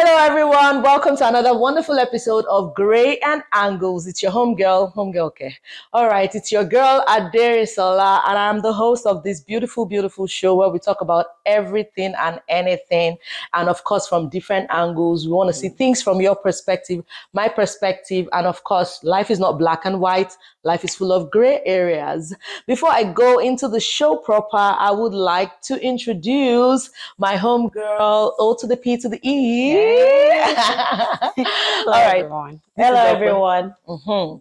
Hello, everyone. Welcome to another wonderful episode of Gray and Angles. It's your homegirl, okay. All right, it's your girl Aderinsola, and I'm the host of this beautiful, beautiful show where we talk about everything and anything, and of course, from different angles. We want to see things from your perspective, my perspective, and of course, life is not black and white. Life is full of gray areas. Before I go into the show proper, I would like to introduce my homegirl, O to the P to the E. Hey. Hello, everyone. Hello, everyone. Mm-hmm.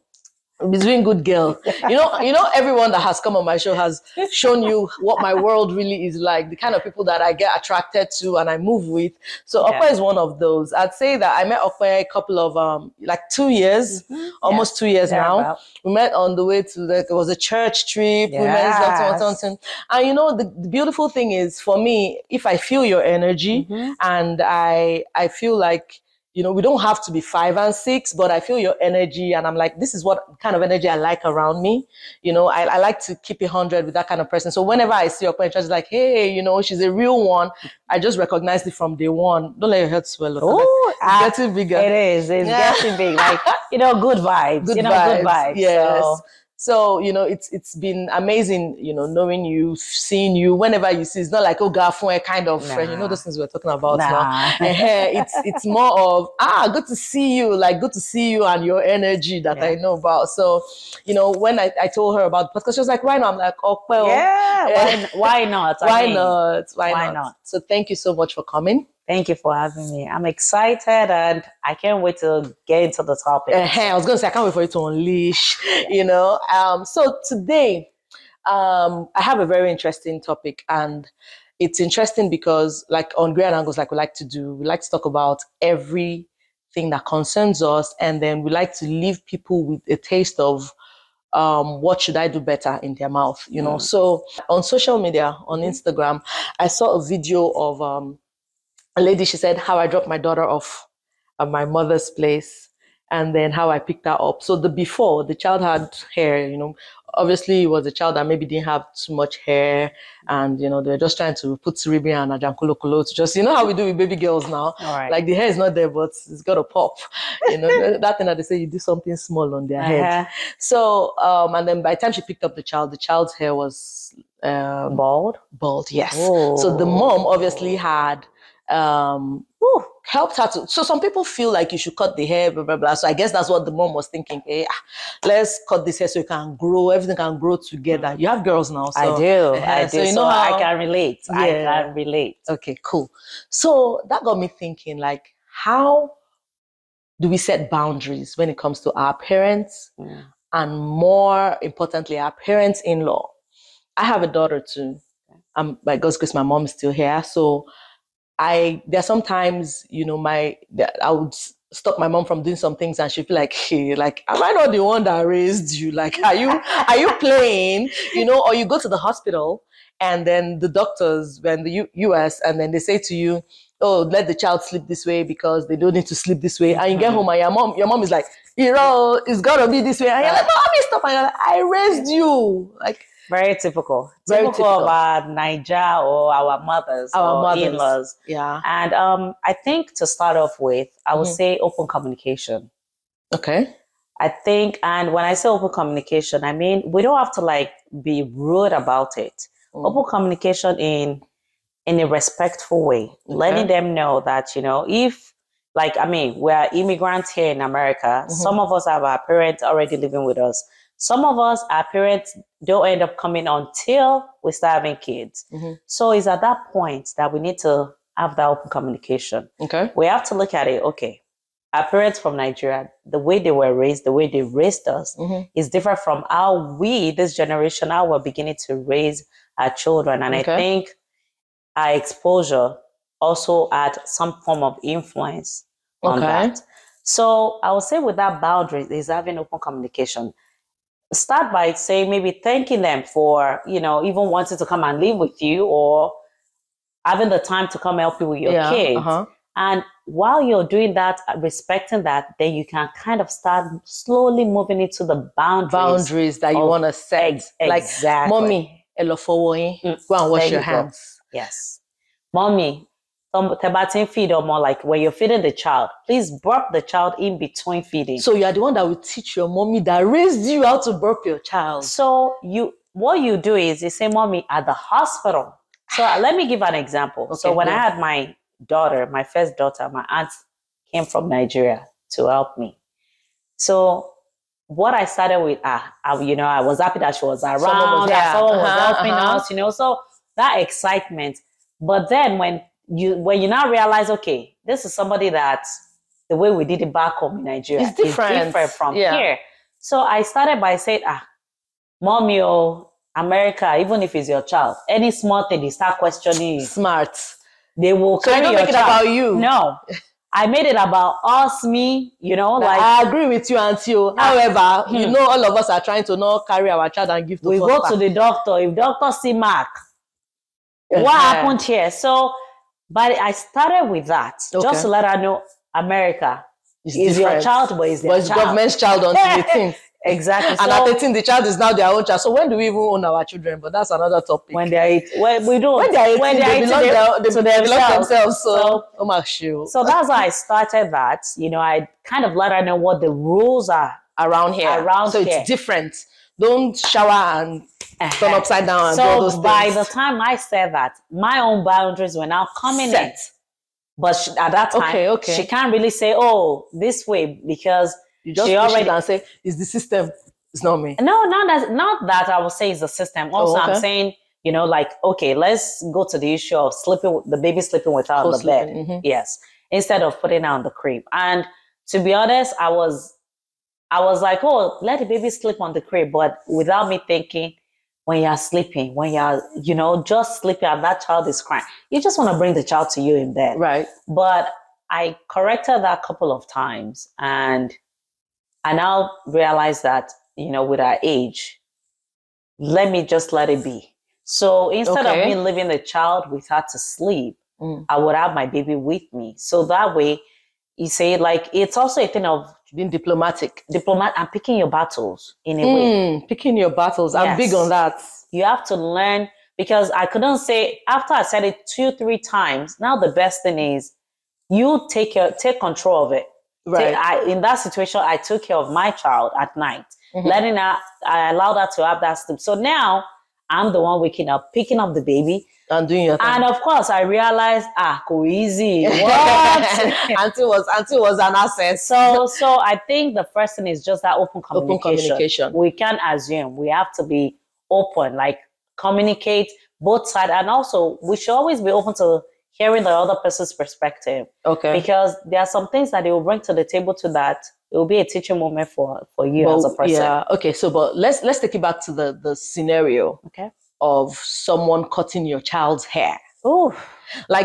It's doing good, girl. You know, everyone that has come on my show has shown you what my world really is like, the kind of people that I get attracted to and I move with. So Opey is one of those. I'd say that I met Opey a couple of, 2 years, almost 2 years now. About. We met on the way to, it was a church trip. Yes. We met something. And you know, the beautiful thing is, for me, if I feel your energy and I feel like, you know, we don't have to be 5 and 6, but I feel your energy and I'm like, this is what kind of energy I like around me. You know, I like to keep 100 with that kind of person. So whenever I see your point, it's like, hey, you know, she's a real one. I just recognized it from day one. Don't let your head swell. Oh, it's getting bigger. It is. It's getting big. Like, good vibes. Good vibes. Yes. So, you know, it's been amazing, you know, knowing you, seeing you, whenever you see. It's not like, oh, Gafun, a kind of friend. You know, those things we're talking about now. It's more of, good to see you, like good to see you and your energy that I know about. So, you know, when I told her about the podcast, she was like, why not? I'm like, oh, well. Yeah, why not? Why not? So thank you so much for coming. Thank you for having me. I'm excited and I can't wait to get into the topic. I was going to say, I can't wait for you to unleash, you know. So today, I have a very interesting topic, and it's interesting because, like on Gray and Angles, like we like to do, we like to talk about everything that concerns us, and then we like to leave people with a taste of what should I do better in their mouth, you know. So on social media, on Instagram, I saw a video of a lady. She said how I dropped my daughter off at my mother's place and then how I picked her up. So the child had hair, you know. Obviously, it was a child that maybe didn't have too much hair, and you know, they're just trying to put Siribi and Ajankulokolo to just, you know how we do with baby girls now. Like the hair is not there, but it's got to pop. You know, that thing that they say you do something small on their head. So, and then by the time she picked up the child's hair was bald. Yes. Oh. So the mom obviously had helped her to. So some people feel like you should cut the hair, blah blah blah. So I guess that's what the mom was thinking. Hey, let's cut this hair so it can grow. Everything can grow together. You have girls now, so I do. So you know how I can relate. Yeah. I can relate. Okay, cool. So that got me thinking, like, how do we set boundaries when it comes to our parents, and more importantly, our parents-in-law? I have a daughter too. By God's grace, my mom is still here, so there's sometimes, you know, I would stop my mom from doing some things and she'd be like, hey, like, am I not the one that raised you? Like, are you playing? You know, or you go to the hospital and then the doctors, when the US, and then they say to you, oh, let the child sleep this way because they don't need to sleep this way. And you get home and your mom is like, you know, it's gotta be this way. And you're like, mommy, stop. And you're like, I raised you. Like, very typical. Typical of our Naija or our mothers, in-laws. Yeah. And I think to start off with, I would say open communication. Okay. I think, and when I say open communication, I mean, we don't have to like be rude about it. Open communication in a respectful way, letting them know that, you know, if, like, I mean, we're immigrants here in America. Some of us have our parents already living with us. Some of us, our parents don't end up coming until we start having kids. So it's at that point that we need to have that open communication. Okay. We have to look at it, okay, our parents from Nigeria, the way they were raised, the way they raised us is different from how we, this generation, how we're beginning to raise our children. And I think our exposure also had some form of influence on that. So I would say with that boundary is having open communication. Start by saying, maybe thanking them for, you know, even wanting to come and live with you or having the time to come help you with your kids. And while you're doing that, respecting that, then you can kind of start slowly moving into the boundaries that you want to set. Like, mommy, go and wash your hands. Yes. Mommy, tebatin feed or more, like when you're feeding the child, please burp the child in between feeding. So you are the one that will teach your mommy that raised you how to burp your child. So what you do is you say, mommy, at the hospital. So let me give an example. Okay, so when I had my daughter, my first daughter, my aunt came from Nigeria to help me. So what I started with, I was happy that she was around, that someone was helping us, so that excitement. But then when you now realize, okay, this is somebody that the way we did it back home in Nigeria is different from here. So I started by saying, mommy, America, even if it's your child, any small thing they start questioning you. Smart. They will carry your child. So you don't make it about you. No. I made it about us, me, like I agree with you, Auntie. However, all of us are trying to not carry our child and give to we go to the doctor. If doctor see Mark, what happened here? So, but I started with that just to let her know America is your child, but it's their child. Government's child until 18. Exactly. And at 18, the child is now their own child. So when do we even own our children? But that's another topic. When they're 18. We don't. When they're 18, they belong themselves. So that's how I started that. I kind of let her know what the rules are around here. So it's different. Don't shower and turn upside down and do all those things. So by the time I said that, my own boundaries were now coming in. But at that time, she can't really say, this way, because you just push it and say, it's the system. It's not me. No, not that I will say it's the system. Also, I'm saying, let's go to the issue of the baby sleeping without the bed. Mm-hmm. Yes. Instead of putting her on the crib. And to be honest, I was like, let the baby sleep on the crib. But without me thinking, when you're sleeping, when you're, just sleeping and that child is crying, you just want to bring the child to you in bed. Right. But I corrected that a couple of times, and I now realize that, with our age, let me just let it be. So instead of me leaving the child with her to sleep, I would have my baby with me. So that way, you say, it's also a thing of being diplomatic and picking your battles in a way. Picking your battles. I'm big on that. You have to learn, because I couldn't say, after I said it 2-3 times, now the best thing is you take control of it. Right. In that situation, I took care of my child at night, I allowed her to have that sleep. So now I'm the one waking up, picking up the baby, and doing your thing. And of course, I realized, go easy. What? Auntie was an asset. So I think the first thing is just that open communication. We can't assume. We have to be open, communicate both sides, and also we should always be open to hearing the other person's perspective. Okay. Because there are some things that they will bring to the table to that it will be a teaching moment for you as a person. Yeah. Okay. So, but let's take it back to the scenario. Okay. Of someone cutting your child's hair. Oh.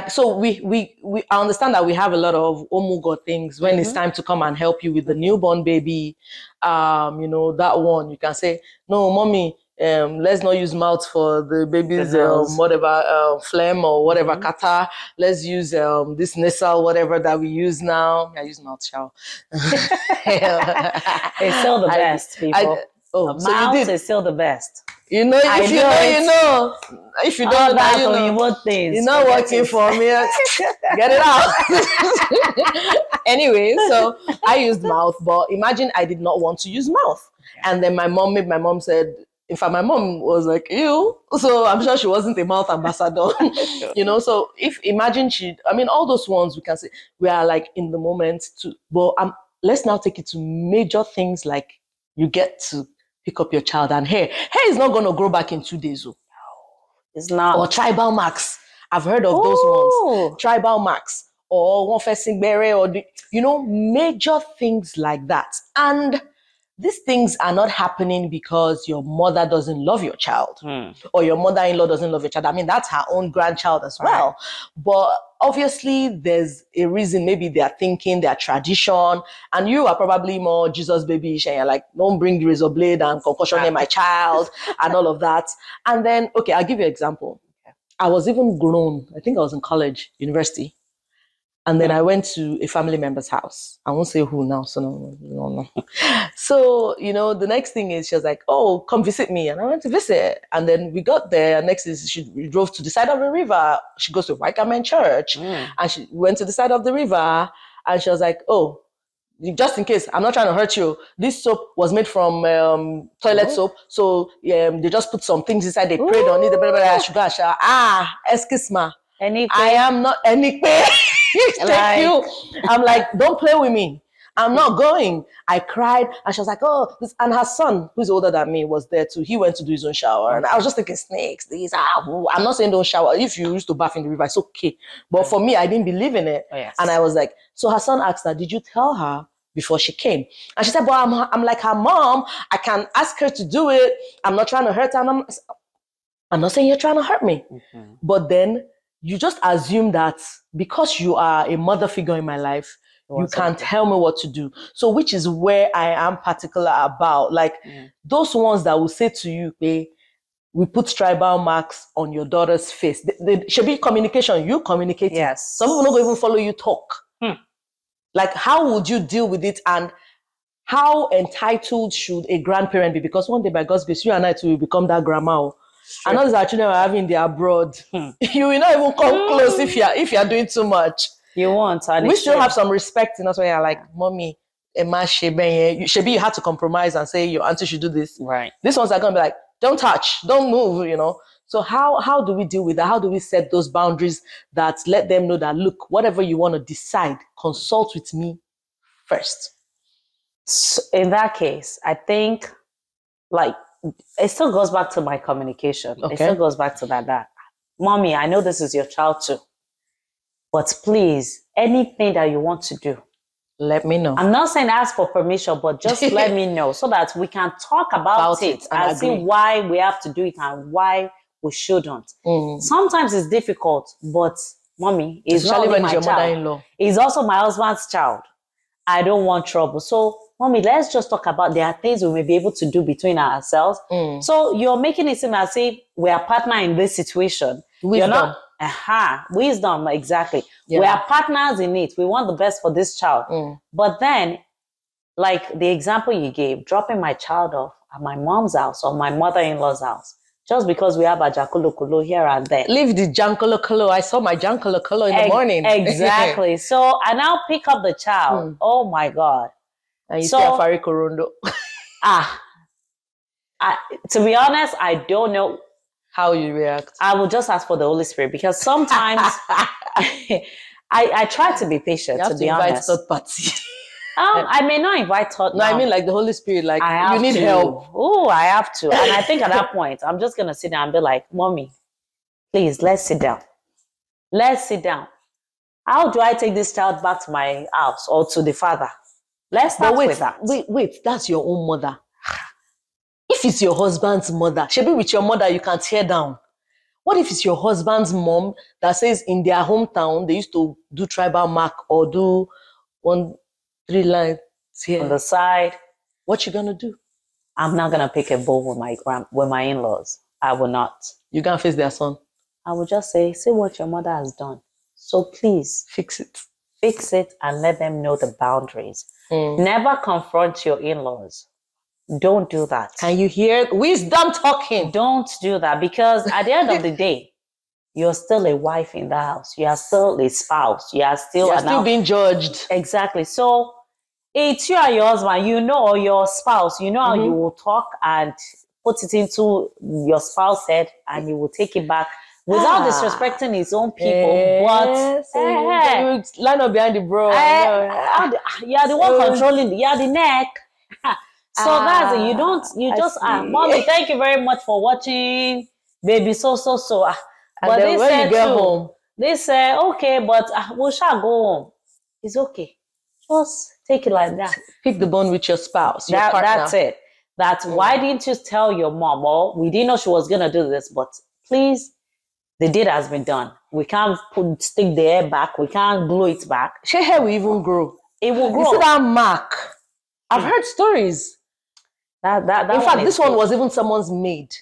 So we I understand that we have a lot of omugo things when it's time to come and help you with the newborn baby. That one you can say, no, mommy, let's not use mouth for the baby's whatever phlegm or whatever kata. Let's use this nasal whatever that we use now. I use mouth shower. It's still the best, people. Mouth is still the best. If you don't it's not working for me. Get it out. Anyway, so I used mouth, but imagine I did not want to use mouth. And then my mom said, in fact, my mom was like, ew. So I'm sure she wasn't a mouth ambassador. So imagine all those ones we can say, we are in the moment too. But let's now take it to major things like you get to pick up your child and hair. Hair is not going to grow back in 2 days. No, it's not. Or tribal marks. I've heard of those ones. Tribal marks. Or one facing beret, or major things like that. And these things are not happening because your mother doesn't love your child or your mother-in-law doesn't love your child. That's her own grandchild as well. But obviously there's a reason. Maybe they are thinking their tradition, and you are probably more Jesus baby-ish, and you're like, don't bring razor blade and concussion in my child and all of that. And then, I'll give you an example. I was even grown. I think I was in college, university. And then I went to a family member's house. I won't say who now, so no. So, the next thing is she was like, oh, come visit me. And I went to visit. And then we got there. Next is we drove to the side of the river. She goes to White Church. And she went to the side of the river. And she was like, oh, just in case, I'm not trying to hurt you. This soap was made from toilet soap. So they just put some things inside. They prayed on it. Sugar, excuse me. I am not any Thank you. I'm like, don't play with me. I'm not going. I cried, and she was like, oh, this, and her son, who's older than me, was there too. He went to do his own shower. And I was just thinking, snakes, these, I'm not saying don't shower. If you used to bath in the river, it's okay. But for me, I didn't believe in it. Oh, yes. And I was like, so her son asked her, did you tell her before she came? And she said, but I'm like her mom. I can ask her to do it. I'm not trying to hurt her. And I'm not saying you're trying to hurt me. Mm-hmm. But then you just assume that because you are a mother figure in my life, you can tell me what to do. So which is where I am particular about. Like those ones that will say to you, hey, we put tribal marks on your daughter's face. They should be communication. You communicate. Yes. Some people don't even follow you talk. Like how would you deal with it, and how entitled should a grandparent be? Because one day by God's grace, you and I too will become that grandma. Sure. And others our children are having their abroad. You will not even come close if you're doing too much. You won't. We still have some respect in us when you're like, mommy, Emma Shebe, you had to compromise and say your auntie should do this. Right. These ones are going to be like, don't touch, don't move, So how do we deal with that? How do we set those boundaries that let them know that, look, whatever you want to decide, consult with me first? So in that case, I think it still goes back to my communication. Okay. It still goes back to that. Mommy, I know this is your child too. But please, anything that you want to do, let me know. I'm not saying ask for permission, but just let me know so that we can talk about it and see why we have to do it and why we shouldn't. Sometimes it's difficult, but mommy, it's not only my child. Mother-in-law. It's also my husband's child. I don't want trouble. So, mommy, let's just talk about there are things we may be able to do between ourselves. So you're making it seem as if we are partner in this situation. Wisdom. You're not, wisdom, exactly. Yeah. We are partners in it. We want the best for this child. But then, like the example you gave, dropping my child off at my mom's house or my mother-in-law's house, just because we have a jankolo here and there. Leave the jankolo. I saw my jankolo in the morning. Exactly. So I now pick up the child. Oh my God. And you see Afari Korondo. To be honest, I don't know how you react. I will just ask for the Holy Spirit because sometimes I try to be patient. You have to be honest. Third party. I may not invite third. No, I mean like the Holy Spirit. Like you need help. Oh, I have to. And I think at that point, I'm just gonna sit down and be like, "Mommy, please, let's sit down. Let's sit down. How do I take this child back to my house or to the father? Let's start with that. Wait, that's your own mother. If it's your husband's mother, she'll be with your mother, you can tear down. What if it's your husband's mom that says in their hometown, they used to do tribal mark or do 1-3 lines here on the side? What you gonna do? I'm not gonna pick a bull with my in-laws. I will not. You gonna face their son? I will just say what your mother has done. So please fix it. Fix it and let them know the boundaries. Never confront your in-laws. Don't do that. Can you hear wisdom talking? Don't do that because at the end of the day, you're still a wife in the house. You are still a spouse. You are still being judged. Exactly. So it's you and your husband, or your spouse, how you will talk and put it into your spouse's head and you will take it back without disrespecting his own people. But you line up behind the bro. You're the one controlling. You're the neck. So that's it. You just Mommy, thank you very much for watching, baby. So. But they when you get home, they say, okay, but we shall go home. It's okay. Just take it like that. Pick the bone with your spouse, your partner. That's it. Why didn't you tell your mom? Well, we didn't know she was gonna do this, but please, the deed has been done. We can't stick the hair back. We can't glue it back. She hair will even grow. It will grow. You see that mark? I've heard stories. In fact, this one was even someone's maid.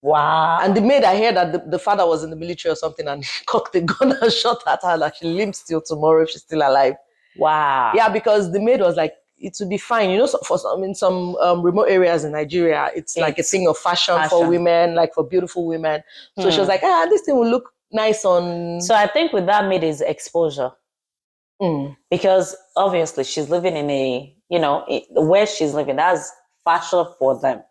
Wow. And the maid, I heard that the father was in the military or something and cocked the gun and shot at her, like she lives till tomorrow if she's still alive. Wow. Yeah, because the maid was like, it would be fine. You know, for some, in some remote areas in Nigeria, it's like a thing of fashion for women, like for beautiful women. So she was like, this thing will look nice on. So I think with that maid is exposure. Because obviously she's living in a, where she's living, that's fashion for them.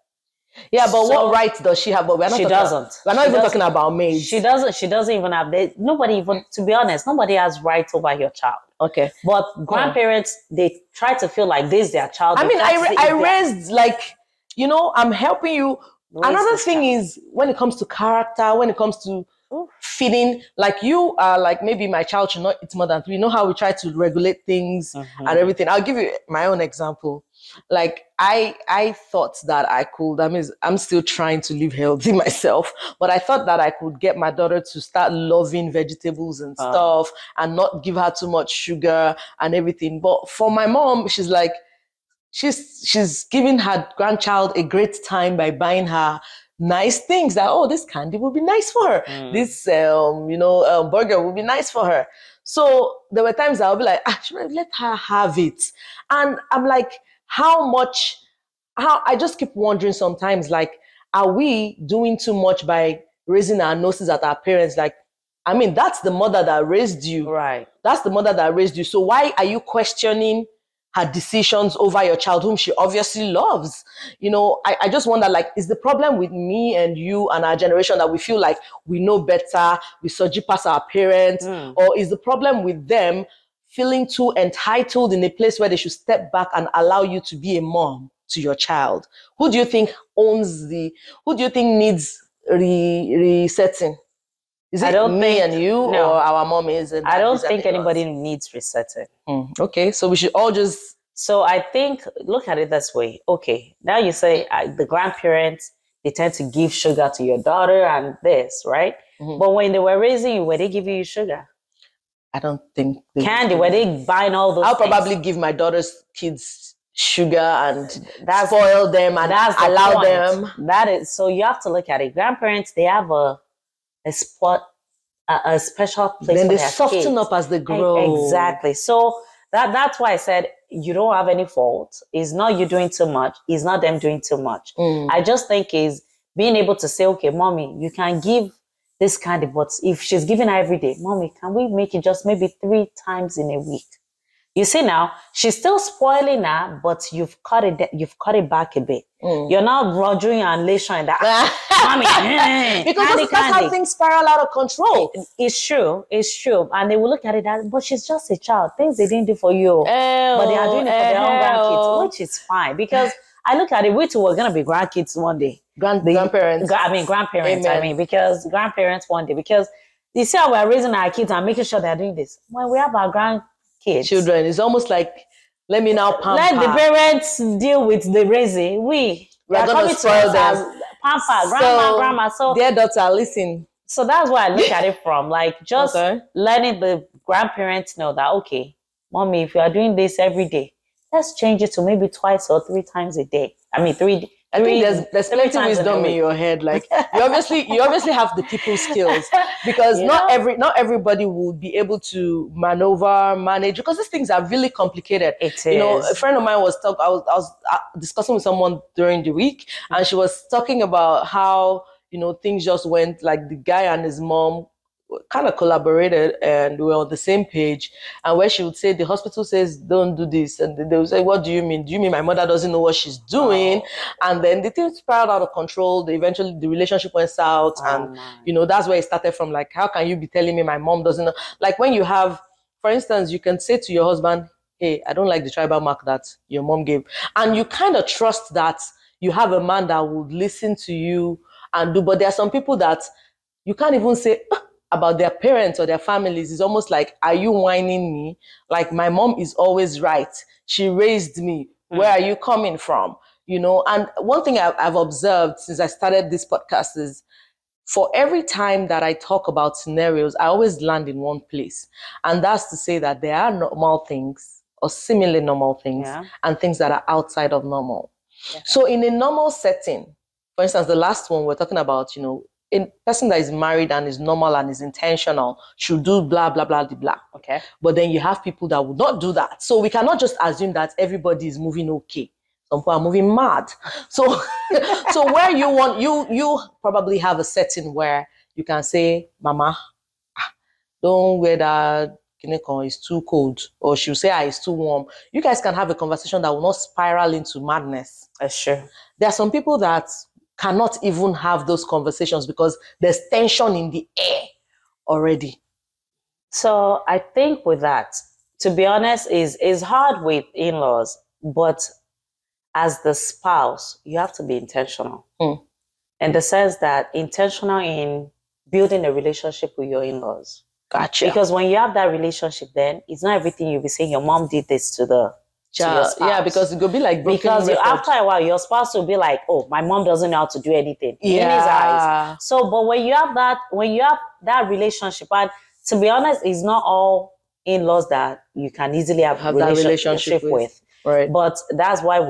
Yeah, but what right does she have? But we're not she doesn't. We're not even talking about maids. She doesn't even have, nobody even, to be honest, nobody has rights over your child. Okay. But grandparents, they try to feel like this is their child. I mean, I raised, like, I'm helping you. Another thing is when it comes to character, when it comes to feeding, like you are like, maybe my child should not eat more than 3. You know how we try to regulate things and everything. I'll give you my own example. Like I thought that I could, I'm still trying to live healthy myself, but I thought that I could get my daughter to start loving vegetables and stuff and not give her too much sugar and everything. But for my mom, she's like, she's giving her grandchild a great time by buying her nice things that, this candy will be nice for her. This, burger will be nice for her. So there were times I'll be like, should I let her have it? And I'm like, how I just keep wondering sometimes, like, are we doing too much by raising our noses at our parents? Like, I mean, that's the mother that raised you. Right. That's the mother that raised you. So why are you questioning her decisions over your child, whom she obviously loves? I just wonder, like, is the problem with me and you and our generation that we feel like we know better, we surgery past our parents, or is the problem with them feeling too entitled in a place where they should step back and allow you to be a mom to your child? Who do you think who do you think needs resetting? Is it me and you, or our mom is? I don't think anybody needs resetting. Okay, so we should all just... So I think, look at it this way. Okay, now you say the grandparents, they tend to give sugar to your daughter and this, right? But when they were raising you, were they giving you sugar? I don't think candy. Were they buying all those? I'll probably give my daughter's kids sugar and spoil them and allow them. That is, so you have to look at it. Grandparents, they have a spot, a special place. Then for they their soften kids. up as they grow. Exactly. So that's why I said you don't have any fault. It's not you doing too much. It's not them doing too much. I just think is being able to say, okay, mommy, you can give this candy, but if she's giving her every day, mommy, can we make it just maybe 3 times in a week? You see now, she's still spoiling her, but you've cut it back a bit. You're not rogering and lasering that. Mommy, because that's how things spiral out of control. It's true. And they will look at it as, but she's just a child. Things they didn't do for you, but they are doing it for their own grandkids, which is fine. Because I look at it, we two are going to be grandkids one day. Grandparents. Grandparents. Amen. Because grandparents one day. Because you see how we're raising our kids and making sure they're doing this. When we have our grandkids, children, it's almost like, let me now pamper. Let the parents deal with the raising. We're going to spoil them. Pamper, grandma. So, dear daughter, listen. So that's why I look at it from, like, just letting the grandparents know that, okay, mommy, if you are doing this every day, let's change it to maybe 2 or 3 times a day. I mean, 3. I think there's plenty of wisdom in your head. Like, you obviously have the people skills, because not everybody will be able to manage, because these things are really complicated. It is. A friend of mine I was discussing with someone during the week, and she was talking about how things just went, like, the guy and his mom kind of collaborated and we were on the same page, and where she would say the hospital says don't do this, and they would say, what do you mean my mother doesn't know what she's doing? And then the thing spiraled out of control. Eventually the relationship went south, and that's where it started from. Like, how can you be telling me my mom doesn't know? Like, when you have, for instance, you can say to your husband, hey, I don't like the tribal mark that your mom gave, and you kind of trust that you have a man that would listen to you and do. But there are some people that you can't even say about their parents or their families. It's almost like, are you whining me? Like, my mom is always right. She raised me. Where are you coming from? And one thing I've observed since I started this podcast is, for every time that I talk about scenarios, I always land in one place. And that's to say that there are normal things or seemingly normal things and things that are outside of normal. Yeah. So in a normal setting, for instance, the last one we're talking about, a person that is married and is normal and is intentional should do blah, blah, blah, blah, blah. Okay. But then you have people that would not do that. So we cannot just assume that everybody is moving okay. Some people are moving mad. So, so where you probably have a setting where you can say, Mama, don't wear that kinekon, it's too cold. Or she'll say, it's too warm. You guys can have a conversation that will not spiral into madness. Sure. There are some people that cannot even have those conversations because there's tension in the air already. So I think with that, to be honest, is hard with in-laws, but as the spouse, you have to be intentional. In the sense that intentional in building a relationship with your in-laws. Gotcha. Because when you have that relationship, then it's not everything you'll be saying your mom did this to your spouse. Yeah, because it could be like because after a while, your spouse will be like, "Oh, my mom doesn't know how to do anything." In his eyes. So, but when you have that relationship, and to be honest, it's not all in-laws that you can easily have that relationship with. Right. But that's why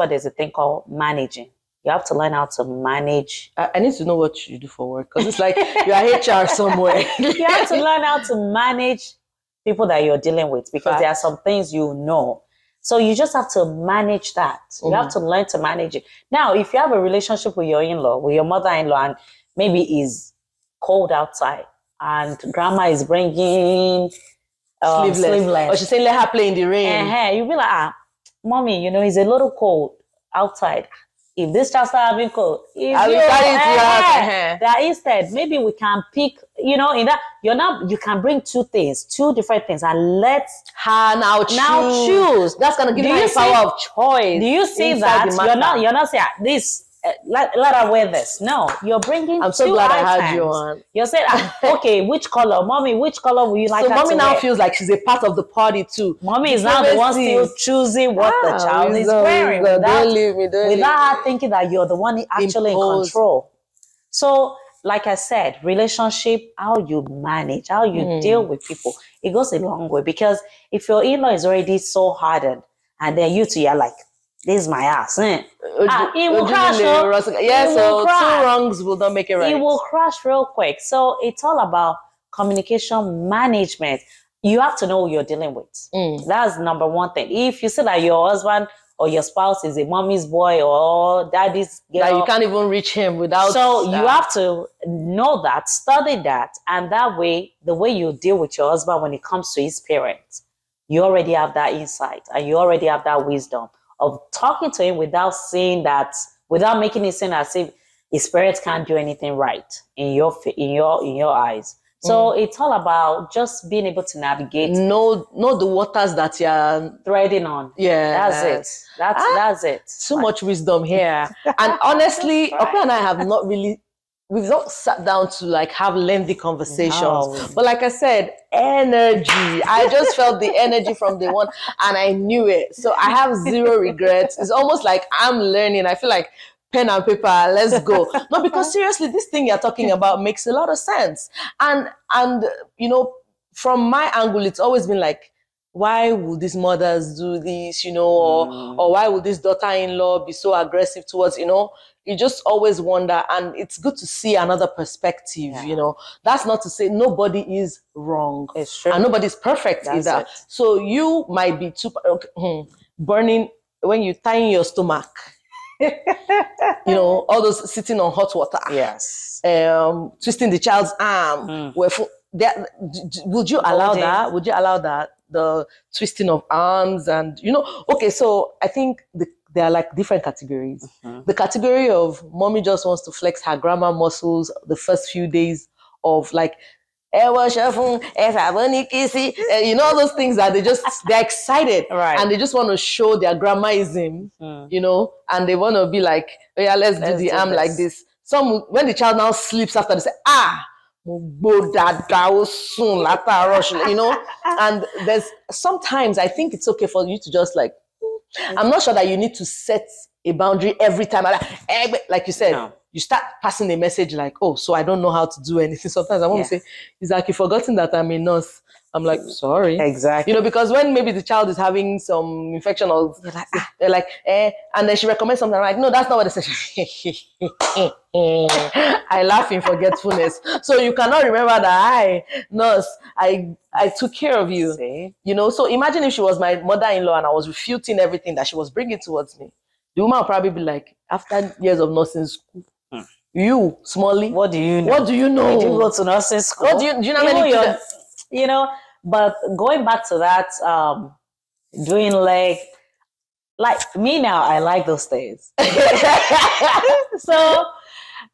there's a thing called managing. You have to learn how to manage. I need to know what you do for work because it's like you're HR somewhere. You have to learn how to manage people that you're dealing with because there are some things you know. So you just have to manage that. You have to learn to manage it. Now, if you have a relationship with your in-law, with your mother-in-law, and maybe it's cold outside and grandma is bringing sleeveless. Or she's saying, let her play in the rain. You'll be like, mommy, it's a little cold outside. If this child start having cold, that instead, maybe we can pick, in that you can bring two different things, and let her now choose. That's gonna give you power of choice. Do you see that? You're not saying this. Let her wear this. No, you're bringing. I'm so glad I had you on. You're saying, okay, which color, mommy? Which color will you like? So mommy now feels like she's a part of the party too. Mommy is now the one still choosing what the child is wearing. Without her thinking that you're the one actually in control. So, like I said, relationship, how you manage, how you deal with people, it goes a long way. Because if your in-law is already so hardened, and then you're like, this is my ass. It will crash. So 2 wrongs will not make it right. It will crash real quick. So it's all about communication management. You have to know who you're dealing with. That's number one thing. If you say that your husband or your spouse is a mommy's boy or daddy's girl, that you can't even reach him without. So you have to know that, study that, and that way, the way you deal with your husband when it comes to his parents, you already have that insight and you already have that wisdom of talking to him without making it seem as if his parents can't do anything right in your eyes. So it's all about just being able to navigate. Know the waters that you're treading on. Yeah. That's it. That's it. So much wisdom here. And honestly, Opeyemi and I have not really, we've not sat down to have lengthy conversations. No. But like I said, energy. I just felt the energy from day one and I knew it. So I have zero regrets. It's almost like I'm learning. I feel like pen and paper, let's go. No, because seriously, this thing you're talking about makes a lot of sense. And from my angle, it's always been like, why would these mothers do this, or why would this daughter-in-law be so aggressive towards, you just always wonder. And it's good to see another perspective, That's not to say nobody is wrong. It's true. And nobody's perfect either. It. So you might be too burning when you're tying your stomach. All those sitting on hot water. Yes. Twisting the child's arm. Would you allow that? Would you allow that? The twisting of arms and, okay, so I think there are different categories. The category of mommy just wants to flex her grandma muscles the first few days of all those things that they're excited, right? And they just want to show their grandmaism, and they want to be like, oh yeah, let's do the arm like this. When the child now sleeps after, they say, and there's sometimes I think it's okay for you to just I'm not sure that you need to set a boundary every time. Like you said, you start passing a message like, oh, so I don't know how to do anything. Sometimes I want to say, it's like you've forgotten that I'm a nurse. I'm like, sorry. Exactly. You know, because when maybe the child is having some infection or they're like, and then she recommends something, I'm like, no, that's not what they say. I laugh in forgetfulness. So you cannot remember that nurse, I took care of you. See? You know, so imagine if she was my mother-in-law and I was refuting everything that she was bringing towards me. The woman would probably be like, after years of nursing school, you, Smalley, what do you know? What do you know? Did you go to nursing school? What do you know? Many you know, but going back to that, doing like me now, I like those things. So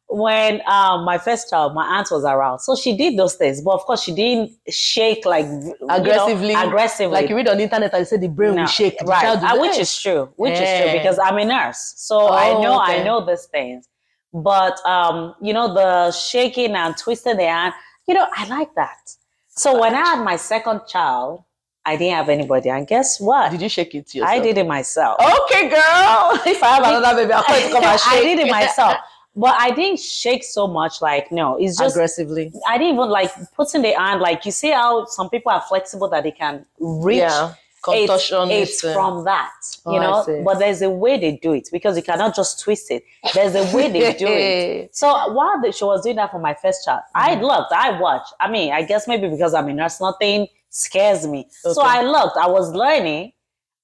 when my first child, my aunt was around, so she did those things, but of course she didn't shake like aggressively. Like you read on the internet and say the brain will shake, right? Which is true, because I'm a nurse, so I know these things. But the shaking and twisting the hand, I like that. So when I had my second child, I didn't have anybody, and guess what? Did you shake it yourself? I did it myself. Okay, girl. If I have another baby, I'll come and shake. I did it myself. But I didn't shake so much, it's just aggressively. I didn't even putting the hand, you see how some people are flexible that they can reach. Yeah, contortion. It's from that, but there's a way they do it, because you cannot just twist it. There's a way they do it. So while she was doing that for my first child, I watched. I mean, I guess maybe because I'm a nurse, nothing scares me. Okay. So I was learning.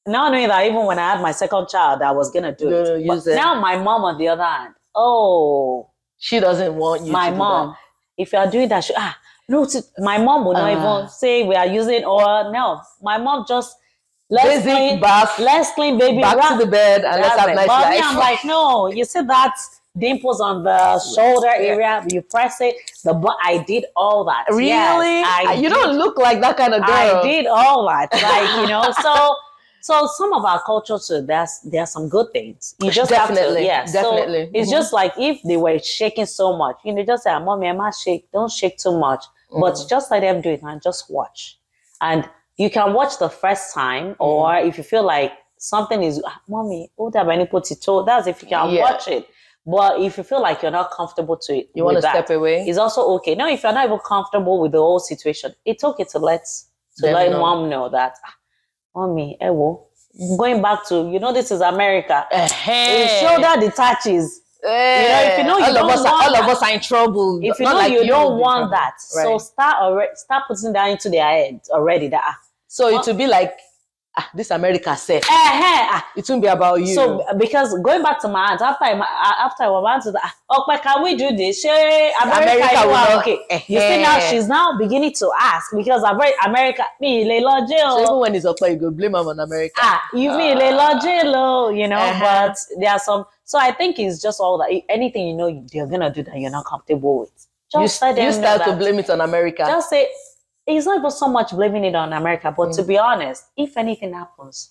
Not knowing that even when I had my second child, I was going to do it. But now my mom, on the other hand, she doesn't want you my to mom, do that. If you are doing that, my mom would not even say we are using oil. No, my mom just, let's clean baby. Back to the bed and let's have nice life. I'm like, no, you see that dimples on the shoulder area, you press it, I did all that. Really? Yes, you don't look like that kind of girl. I did all that. So some of our culture too, there are some good things. You just definitely, have to, definitely. So it's just like if they were shaking so much, just say, "Mommy, I must shake. Don't shake too much." But just let them do it and just watch. And you can watch the first time, or if you feel like something is, "Mommy, hold up, any potato." That's if you can watch it. But if you feel like you're not comfortable to it, you want to step away. It's also okay. Now, if you're not even comfortable with the whole situation, it's okay to let mom know that. Mommy, going back to, this is America. The shoulder detaches. If you know you all of us are in trouble. If you know you don't want that, so start putting that into their head already. So it will be like, this America said. It won't be about you. So because going back to my aunt, after I went to the, can we do this? America will okay. You see now she's now beginning to ask, because America me so even when it's okay, you go blame them on America. You mean but there are some. So I think it's just all that. Anything they're gonna do that you're not comfortable with, you start to blame it on America. Just say. It's not even so much blaming it on America, but to be honest, if anything happens,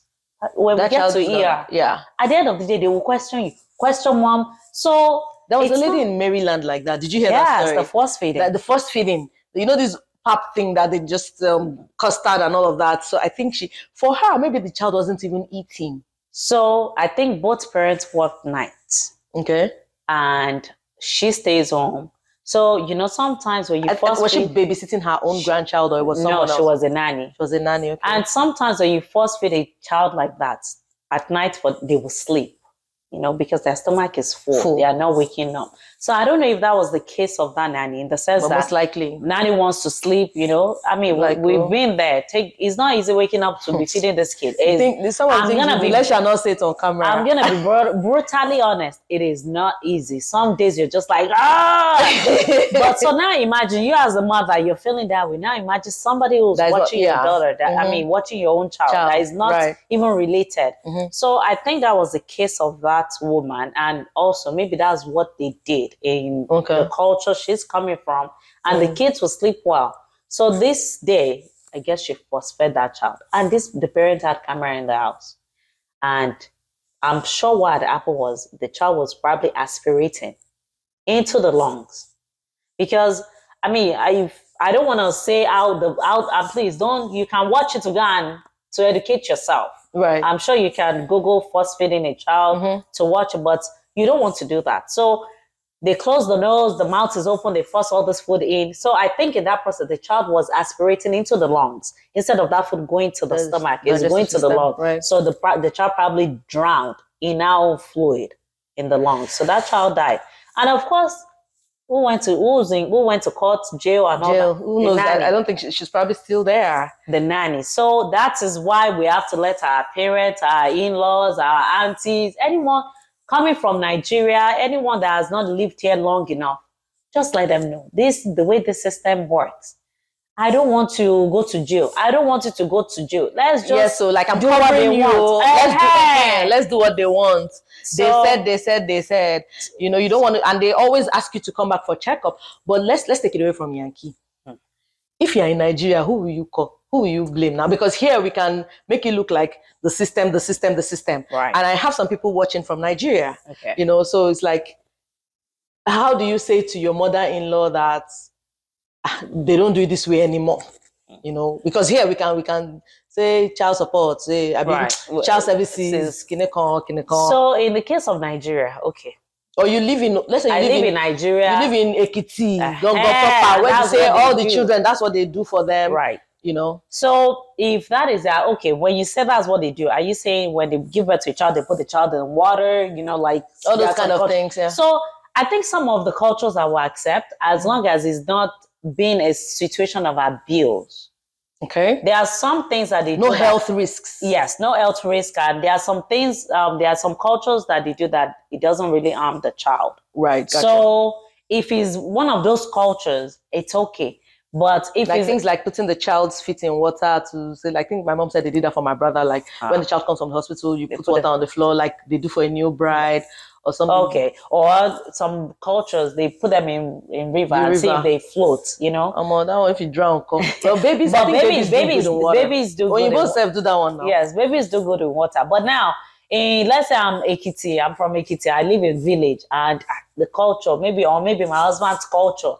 when we get to ER, at the end of the day, they will question you, question mom. So there was a lady in Maryland like that. Did you hear that story? Yes, the force feeding. The force feeding. This pap thing that they just custard and all of that. So I think for her, maybe the child wasn't even eating. So I think both parents work nights. Okay. And she stays home. So, sometimes when you was she babysitting her own grandchild, or it was someone else? No, she was a nanny. She was a nanny, okay. And sometimes when you force feed a child like that, at night, they will sleep, because their stomach is full. They are not waking up. So I don't know if that was the case of that nanny, in the sense that most likely nanny wants to sleep, I mean, we've been there. It's not easy waking up to be feeding this kid. Let's not say it on camera. I'm going to be brutally honest. It is not easy. Some days you're just like, But so now imagine you as a mother, you're feeling that way. Now imagine somebody who's watching your daughter, watching your own child that is not even related. So I think that was the case of that woman. And also maybe that's what they did in the culture she's coming from, and the kids will sleep well. So this day, I guess she force-fed that child, and the parents had camera in the house, and I'm sure what had happened was the child was probably aspirating into the lungs, because I mean, I don't want to say please don't. You can watch it again to educate yourself. Right. I'm sure you can Google force feeding a child to watch it, but you don't want to do that. So They close the nose, the mouth is open, they force all this food in. So I think in that process, the child was aspirating into the lungs. Instead of that food going to the stomach, it's going to the lungs. Right. So the child probably drowned in our fluid in the lungs. So that child died. And of course, who went to court, jail, and all that? Who knows? I don't think she's probably still there. The nanny. So that is why we have to let our parents, our in-laws, our aunties, anyone coming from Nigeria, anyone that has not lived here long enough, just let them know this is the way the system works. I don't want to go to jail. I don't want you to go to jail. Let's just so like I'm covering you. Let's do what they want. So, they said. You know, you don't want to, and they always ask you to come back for checkup. But let's take it away from Yankee. If you're in Nigeria, who will you call? Who will you blame now? Because here we can make it look like the system. Right. And I have some people watching from Nigeria. Okay. You know, so it's like, how do you say to your mother-in-law that they don't do it this way anymore? You know, because here we can say child support, say child services, kinekon. So in the case of Nigeria, okay. Or you live in, let's say I live in Nigeria. You live in Ekiti, where you say all the children, that's what they do for them. Right. You know. So if that is that, okay, when you say that's what they do, are you saying when they give birth to a child, they put the child in water, you know, like all those kind of things, yeah. So I think some of the cultures I will accept, as long as it's not being a situation of abuse. Okay. There are some things that they do. No health risks. Yes, no health risk. And there are some things, there are some cultures that they do that it doesn't really harm the child. Right. Gotcha. So if it's one of those cultures, it's okay. But if like it's things like putting the child's feet in water to say, like, I think my mom said they did that for my brother. Like when the child comes from the hospital, you put water on the floor, like they do for a new bride. Or something. Okay. Or some cultures, they put them in river and see if they float, you know? That one if you drown, come. Well, babies, but babies do good in water. Babies do good. You both self do that one now. Yes, babies do good in water. But now, let's say I'm from Ekiti, I live in village, and the culture, maybe my husband's culture,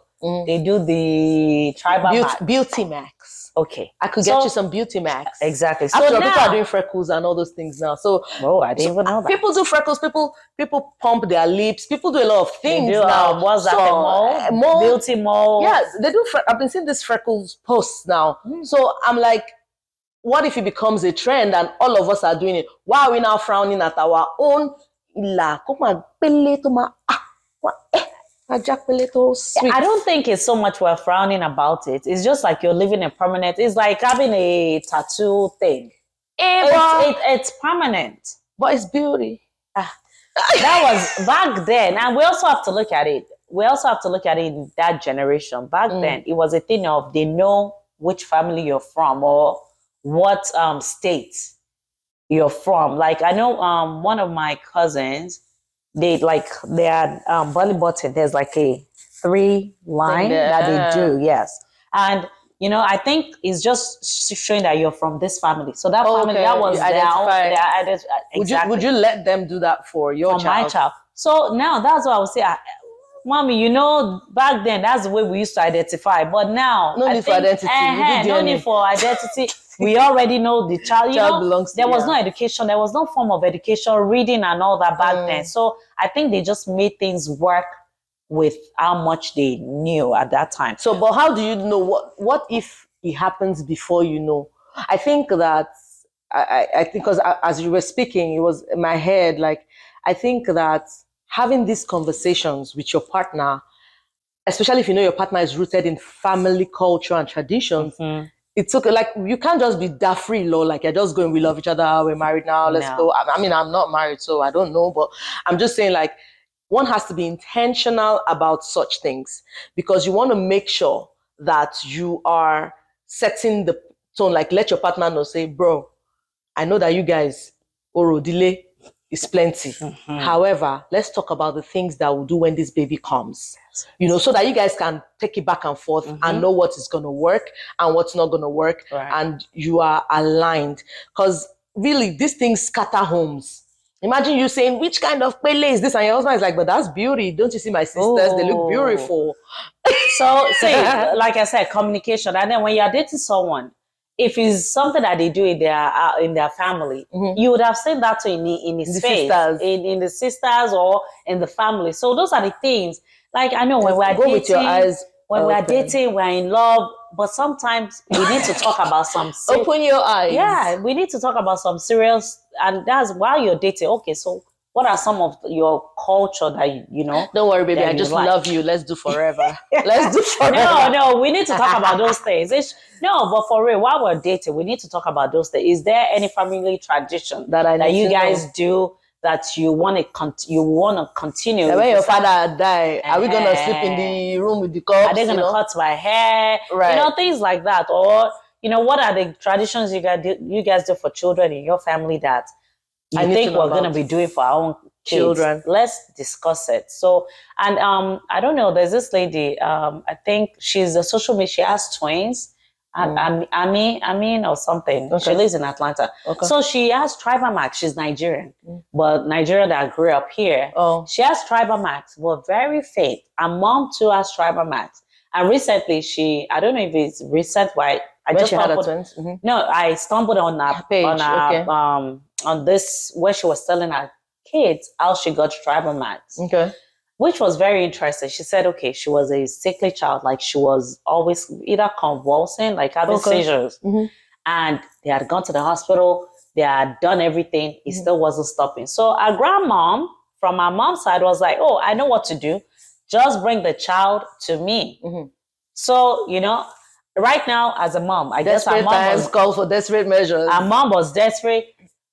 they do the tribal beauty max. Okay. I could get you some beauty max. Exactly. So now, people are doing freckles and all those things now. So I didn't even know that. People do freckles, people pump their lips, people do a lot of things now. What's that? Mole? Beauty mole. Yes, they do. I've been seeing these freckles posts now. So I'm like, what if it becomes a trend and all of us are doing it? Why are we now frowning at our own? I don't think it's so much we're frowning about it. It's just like you're living a permanent. It's like having a tattoo thing. It's permanent, but it's beauty. That was back then, and we also have to look at it. We also have to look at it in that generation. Back then, it was a thing of they know which family you're from or what state you're from. Like I know one of my cousins. They had belly button. There's like a 3-line that they do, yes. And you know, I think it's just showing that you're from this family. So that family, that was exactly. Would you let them do that for your child? My child. So now that's what I would say. Mommy, you know, back then that's the way we used to identify. But now, no need for identity. No need for identity. We already know the child. You know, belongs to there was no education. There was no form of education, reading and all that back then. So I think they just made things work with how much they knew at that time. So, but how do you know what if it happens before you know? I think that I think because as you were speaking, it was in my head. Like I think that having these conversations with your partner, especially if you know your partner is rooted in family culture and traditions. It's okay. Like you can't just be that free, like you're just going, we love each other, we're married now, let's go. I mean, I'm not married, so I don't know, but I'm just saying like one has to be intentional about such things because you want to make sure that you are setting the tone, like let your partner know, say, bro, I know that you guys, delay is plenty. However, let's talk about the things that we'll do when this baby comes. You know, so that you guys can take it back and forth and know what is going to work and what's not going to work. Right. And you are aligned. Because really, these things scatter homes. Imagine you saying, which kind of pele is this? And your husband is like, but that's beauty. Don't you see my sisters? They look beautiful. So, see, like I said, communication. And then when you're dating someone, if it's something that they do in their family, you would have seen that in his face, in the sisters or in the family. So those are the things Like, I know when we're Go with your eyes when we're open. dating, we're in love, but sometimes we need to talk about some Open your eyes. Yeah, we need to talk about some serious, and that's while you're dating. Okay, so what are some of your culture that you know? Don't worry, baby. I just love you. Let's do forever. Let's do forever. No, we need to talk about those things. No, but for real, while we're dating, we need to talk about those things. Is there any family tradition that you guys do that you want to continue? When your father die, are we gonna sleep in the room with the corpse? Are they gonna cut my hair? Right. You know, things like that. Or what are the traditions you guys do for children in your family that you think we're gonna be doing for our own children? Let's discuss it. So, and I don't know. There's this lady. I think she's a social media. She has twins. Amin or something. Okay. She lives in Atlanta. Okay. So she has tribal marks. She's Nigerian, but Nigeria that grew up here. Oh. She has tribal marks, but very faint. And mom too has tribal marks. And recently, I don't know if it's recent, but No, I stumbled on her page on this where she was telling her kids how she got tribal marks. Okay. Which was very interesting. She said, okay, she was a sickly child. Like she was always either convulsing, like having seizures. Mm-hmm. And they had gone to the hospital. They had done everything. It still wasn't stopping. So our grandmom from our mom's side was like, oh, I know what to do. Just bring the child to me. Mm-hmm. So, right now as a mom, I guess our mom was called for desperate measures. Our mom was desperate.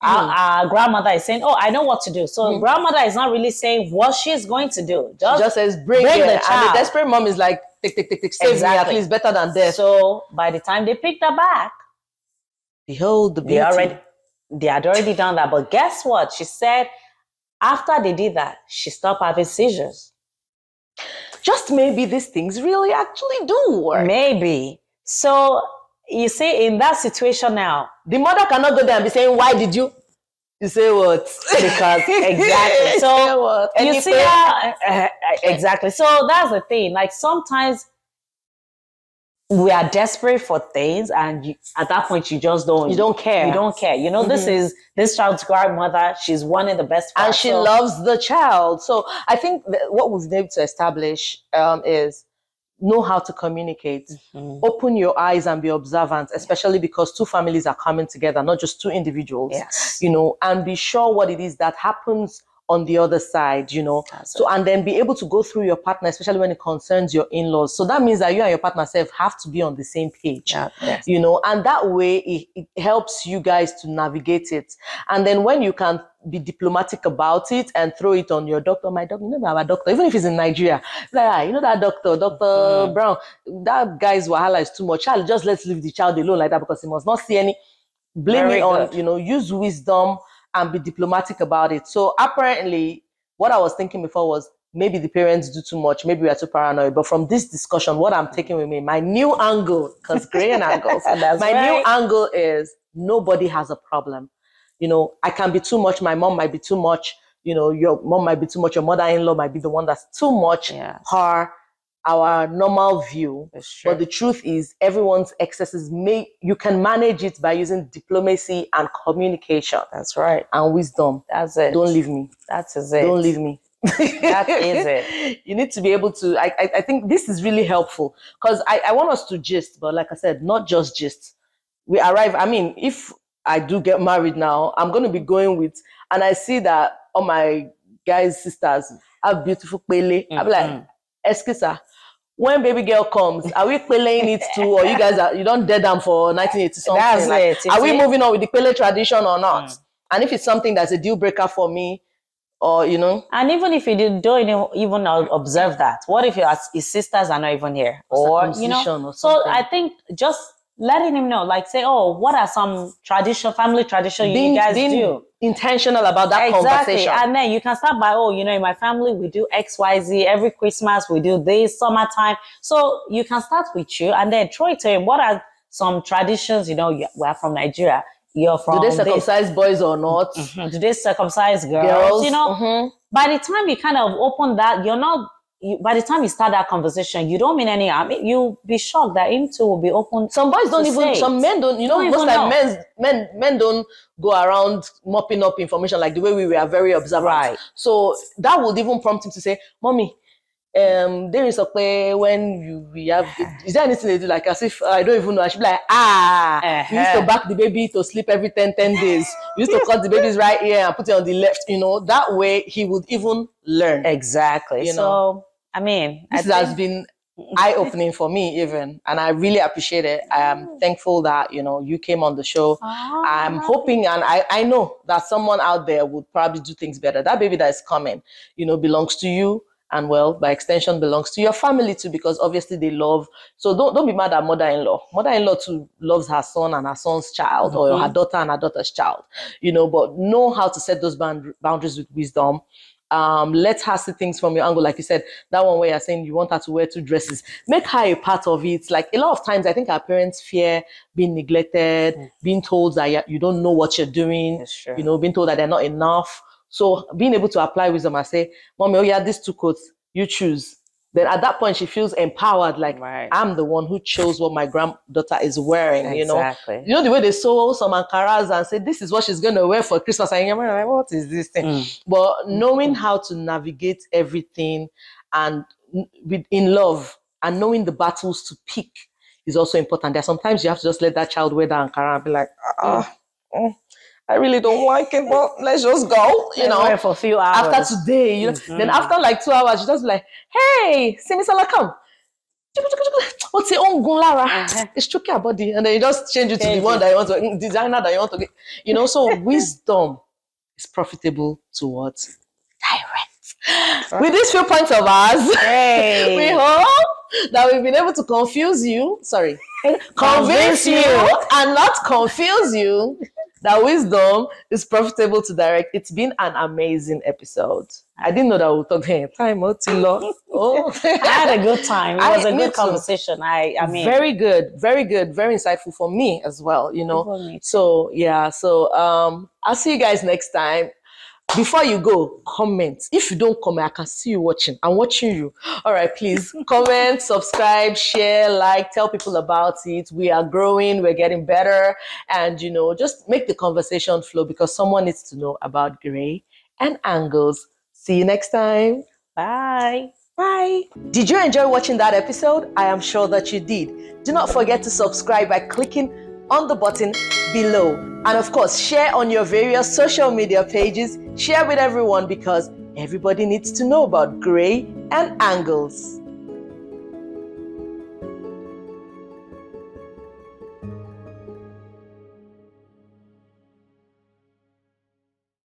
Our grandmother is saying, oh, I know what to do. So grandmother is not really saying what she's going to do. She just says, bring the child. And the desperate mom is like, tick, save me, at least better than death. So by the time they picked her back, behold the beauty. They had already done that. But guess what? She said after they did that, she stopped having seizures. Just maybe these things really actually do work. Maybe. So you see, in that situation now, the mother cannot go there and be saying, why did you? You say what? Because exactly. So you see how, exactly. So that's the thing. Like sometimes we are desperate for things, and at that point you just don't. You don't care. You don't care. This child's grandmother. She's wanting the best, and she loves the child. So I think what we've been able to establish is know how to communicate. Mm-hmm. Open your eyes and be observant, especially because two families are coming together, not just two individuals. Yes. And be sure what it is that happens on the other side, so, and then be able to go through your partner, especially when it concerns your in-laws. So that means that you and your partner self have to be on the same page, yes. And that way it helps you guys to navigate it. And then when you can be diplomatic about it and throw it on your doctor, my doctor, our doctor, even if he's in Nigeria, like, that doctor, Dr. Brown, that guy's wahala is too much. Just let's leave the child alone like that because he must not see any. Blame it on, use wisdom and be diplomatic about it. So apparently, what I was thinking before was maybe the parents do too much, maybe we are too paranoid. But from this discussion, what I'm taking with me, my new angle, because gray and angles, new angle is nobody has a problem. I can be too much, my mom might be too much, your mom might be too much, your mother-in-law might be the one that's too much, our normal view. But the truth is everyone's excesses you can manage it by using diplomacy and communication. That's right. And wisdom. That's it. Don't leave me. That is it. Don't leave me. That is it. You need to be able to, I think this is really helpful because I want us to gist, but like I said, not just gist. We arrive, if I do get married now, I'm going to be going with, and I see that all my guys, sisters have beautiful pele. I'm like, excuse when baby girl comes, are we playing it too, or you guys you don't dead them for 1980 something? That's it. Are we moving on with the pele tradition or not? And if it's something that's a deal breaker for me, or and even if you don't even observe that, what if your sisters are not even here, or so I think just letting him know, like say, oh, what are some family tradition you guys do? Intentional about that conversation. And then you can start by, in my family, we do XYZ. Every Christmas, we do this, summertime. So you can start with you and then throw it to him. What are some traditions, we're from Nigeria. You're from do they circumcise boys or not? Mm-hmm. Do they circumcise girls? By the time you kind of open that, by the time you start that conversation, you don't mean any harm. You'll be shocked that him too will be open. Some boys don't even, some men don't, most like men don't go around mopping up information like the way we were very observant. Right. So that would even prompt him to say, Mommy, there is a play when we have, is there anything they do like as if I don't even know? I should be like, we used to back the baby to sleep every 10 days. We used to cut the baby's right ear and put it on the left, that way he would even learn. Exactly. So, I mean, this has been eye-opening for me even, and I really appreciate it. I am thankful that you came on the show. I'm hoping, and I know that someone out there would probably do things better. That baby that is coming belongs to you, and well, by extension belongs to your family too, because obviously they love. So don't be mad at mother-in-law too loves her son and her son's child, or her daughter and her daughter's child, but know how to set those boundaries with wisdom. Let her see things from your angle. Like you said, that one where you're saying you want her to wear 2 dresses, make her a part of it. Like a lot of times, I think our parents fear being neglected, being told that you don't know what you're doing, being told that they're not enough. So being able to apply wisdom and say, Mommy, oh yeah, these 2 coats, you choose. Then at that point, she feels empowered, like I'm the one who chose what my granddaughter is wearing, Exactly. You know the way they sew some Ankaras and say, this is what she's going to wear for Christmas. And you're like, what is this thing? But knowing how to navigate everything and in love and knowing the battles to pick is also important. There sometimes you have to just let that child wear that Ankara and be like, I really don't like it, but let's just go, for a few hours. After today, then after like 2 hours, you just be like, hey, Simisola, come. What's your own Lara? It's tricky body. And then you just change it to the one that you want to, designer that you want to get. So wisdom is profitable to what? Direct. With these few points of ours, we hope that we've been able to convince you and not confuse you. That wisdom is profitable to direct. It's been an amazing episode. I didn't know that we would talk time. I had a good time. It was a good conversation. I mean, very good, very insightful for me as well. So yeah. So I'll see you guys next time. Before you go, comment. If you don't comment, I can see you watching. I'm watching you. All right, please comment, subscribe, share, like, tell people about it. We are growing. We're getting better. And, just make the conversation flow because someone needs to know about gray and angles. See you next time. Bye. Bye. Did you enjoy watching that episode? I am sure that you did. Do not forget to subscribe by clicking on the button below. And of course, share on your various social media pages. Share with everyone because everybody needs to know about gray and angles.